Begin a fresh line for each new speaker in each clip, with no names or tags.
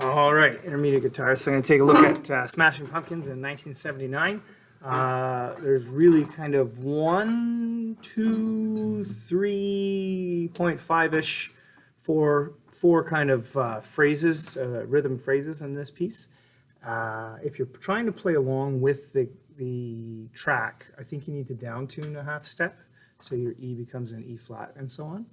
All right, intermediate guitar. So I'm going to take a look at Smashing Pumpkins in 1979. There's really kind of 1, 2, 3.5-ish, four kind of phrases, rhythm phrases in this piece. If you're trying to play along with the track, I think you need to down tune a half step, so your E becomes an E flat and so on.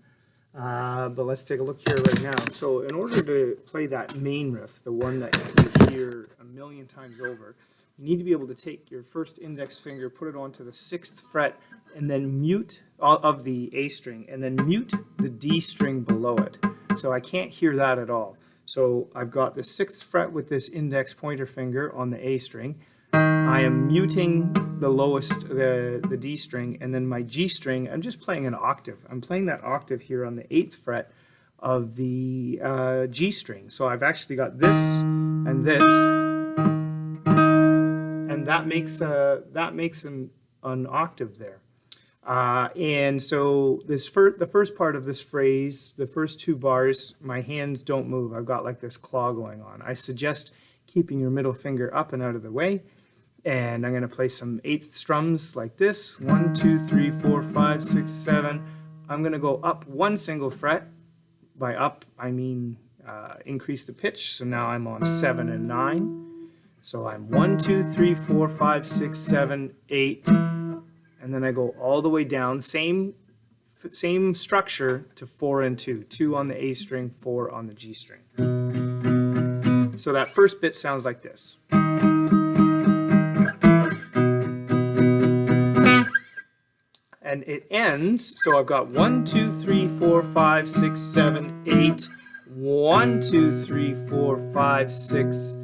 But let's take a look here right now. So in order to play that main riff, the one that you hear a million times over, you need to be able to take your first index finger, put it onto the 6th fret, and then mute of the A string, and then mute the D string below it. So I can't hear that at all. So I've got the 6th fret with this index pointer finger on the A string. I am muting the lowest, the D string, and then my G string, I'm just playing an octave. I'm playing that octave here on the 8th fret of the G string. So I've actually got this and this, and that makes an octave there. And so the first part of this phrase, the first 2 bars, my hands don't move. I've got like this claw going on. I suggest keeping your middle finger up and out of the way. And I'm going to play some 8th strums like this. 1, 2, 3, 4, 5, 6, 7. I'm going to go up 1 single fret. By up, I mean increase the pitch. So now I'm on 7 and 9. So I'm 1, 2, 3, 4, 5, 6, 7, 8. And then I go all the way down. Same structure to 4 and 2. 2 on the A string, 4 on the G string. So that first bit sounds like this. And it ends, so I've got 1, 2, 3, 4, 5, 6, 7, 8, 1, 2, 3, 4, 5, 6,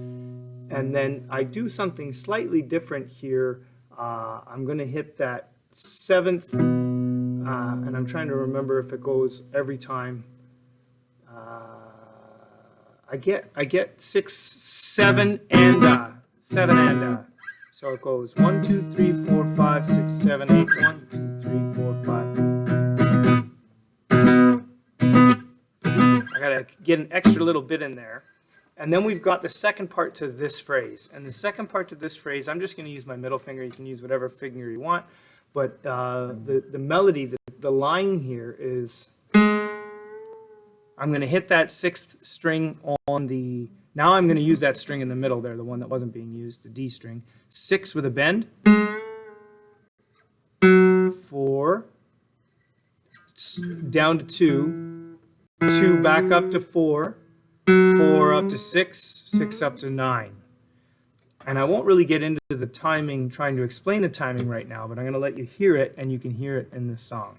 and then I do something slightly different here. I'm going to hit that 7th, and I'm trying to remember if it goes every time. I get 6, 7, and 7 and. So it goes 1, 2, 3, 4, 5, 6, 7, 8, 1, 2, 3, 4, 5. I gotta get an extra little bit in there. And then we've got the second part to this phrase. And the second part to this phrase, I'm just gonna use my middle finger. You can use whatever finger you want. But the melody, the line here is, I'm gonna hit that 6th string on the, now I'm gonna use that string in the middle there, the one that wasn't being used, the D string. 6 with a bend, 4, down to 2, 2 back up to 4, 4 up to 6, 6 up to 9. And I won't really get into the timing, trying to explain the timing right now, but I'm going to let you hear it, and you can hear it in this song.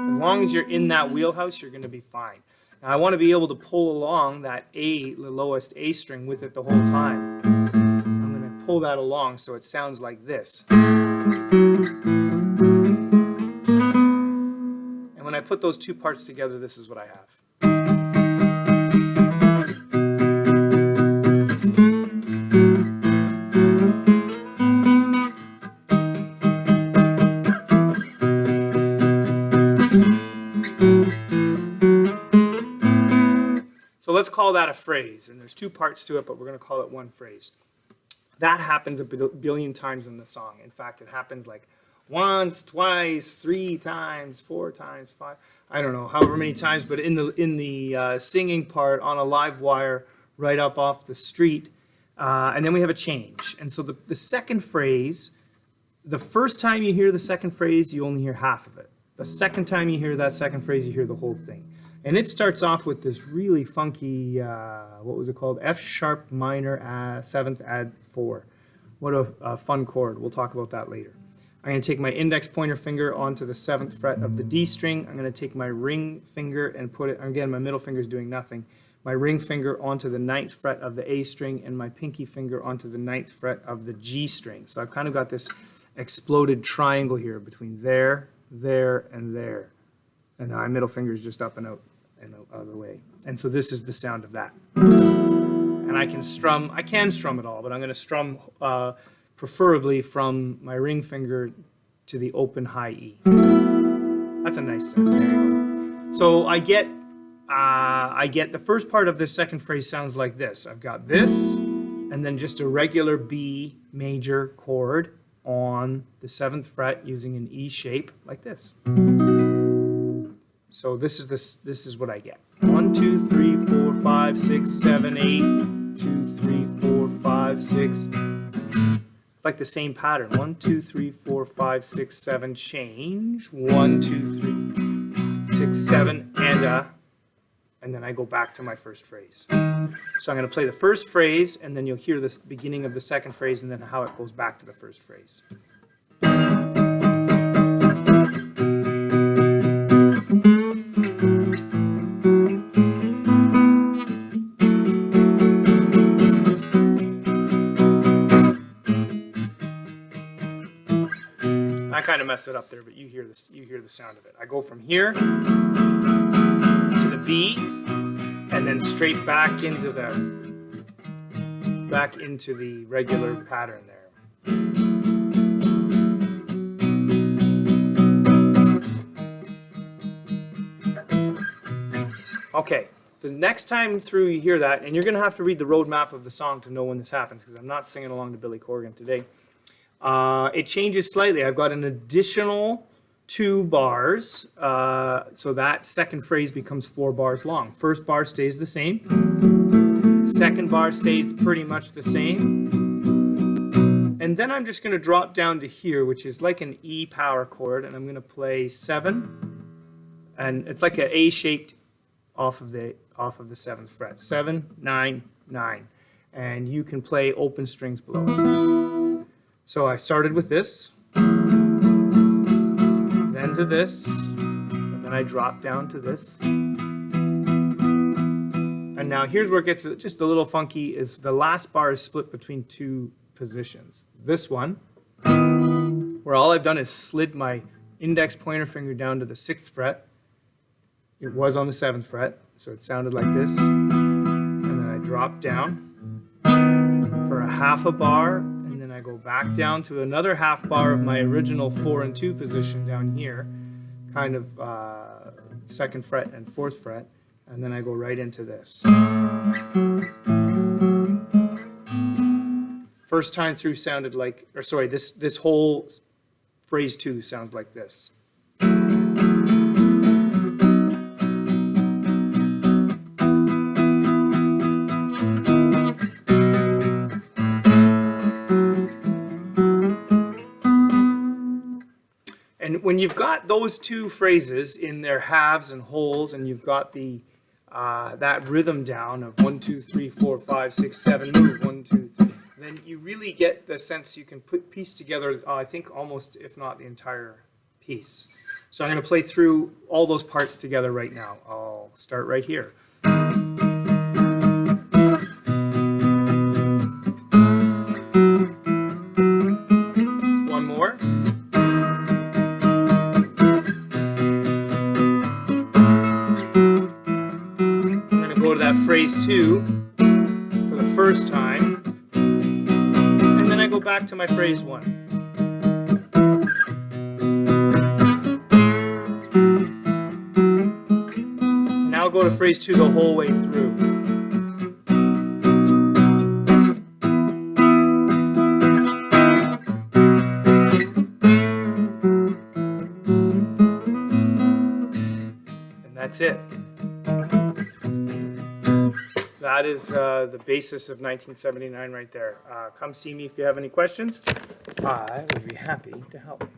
As long as you're in that wheelhouse, you're going to be fine. Now I want to be able to pull along that A, the lowest A string with it the whole time. I'm going to pull that along so it sounds like this. And when I put those 2 parts together, this is what I have. So let's call that a phrase, and there's 2 parts to it, but we're going to call it one phrase. That happens a billion times in the song. In fact, it happens like once, twice, 3 times, 4 times, 5, I don't know, however many times, but in the singing part on a live wire right up off the street, and then we have a change. And so the second phrase, the first time you hear the second phrase, you only hear half of it. The second time you hear that second phrase, you hear the whole thing. And it starts off with this really funky, what was it called? F sharp minor 7th add 4. What a fun chord. We'll talk about that later. I'm going to take my index pointer finger onto the 7th fret of the D string. I'm going to take my ring finger and put it, again, my middle finger is doing nothing. My ring finger onto the 9th fret of the A string and my pinky finger onto the 9th fret of the G string. So I've kind of got this exploded triangle here between there, there, and there. And my middle finger is just up and out of the way. And so this is the sound of that. And I can strum it all, but I'm going to strum preferably from my ring finger to the open high E. That's a nice sound. There you go. So I get the first part of this second phrase sounds like this. I've got this, and then just a regular B major chord on the 7th fret using an E shape like this. So this is what I get. 1, 2, 3, 4, 5, 6, 7, 8. 2, 3, 4, 5, 6. It's like the same pattern. 1, 2, 3, 4, 5, 6, 7. Change. 1, 2, 3, 6, 7, and then I go back to my first phrase. So I'm going to play the first phrase, and then you'll hear the beginning of the second phrase, and then how it goes back to the first phrase. I kind of messed it up there, but you hear this. You hear the sound of it. I go from here to the B, and then straight back into the regular pattern there. Okay, the next time through you hear that, and you're going to have to read the roadmap of the song to know when this happens, because I'm not singing along to Billy Corgan today. It changes slightly. I've got an additional 2 bars, so that second phrase becomes 4 bars long. First bar stays the same. Second bar stays pretty much the same. And then I'm just going to drop down to here, which is like an E power chord, and I'm going to play 7. And it's like an A-shaped off of the 7th fret. 7, 9, 9. And you can play open strings below. So I started with this, then to this, and then I dropped down to this. And now here's where it gets just a little funky, is the last bar is split between 2 positions. This one, where all I've done is slid my index pointer finger down to the 6th fret. It was on the 7th fret, so it sounded like this. And then I dropped down for a half a bar, and then I go back down to another half bar of my original 4 and 2 position down here, kind of 2nd fret and 4th fret, and then I go right into this. First time through sounded like, or sorry, this whole phrase 2 sounds like this. And when you've got those 2 phrases in their halves and wholes, and you've got the that rhythm down of 1, 2, 3, 4, 5, 6, 7, move 1, 2, 3, then you really get the sense you can piece together, I think, almost, if not the entire piece. So I'm going to play through all those parts together right now. I'll start right here. One more. Phrase 2 for the first time, and then I go back to my phrase 1. Now I'll go to phrase 2 the whole way through. And that's it. That is the basis of 1979 right there. Come see me if you have any questions. I would be happy to help.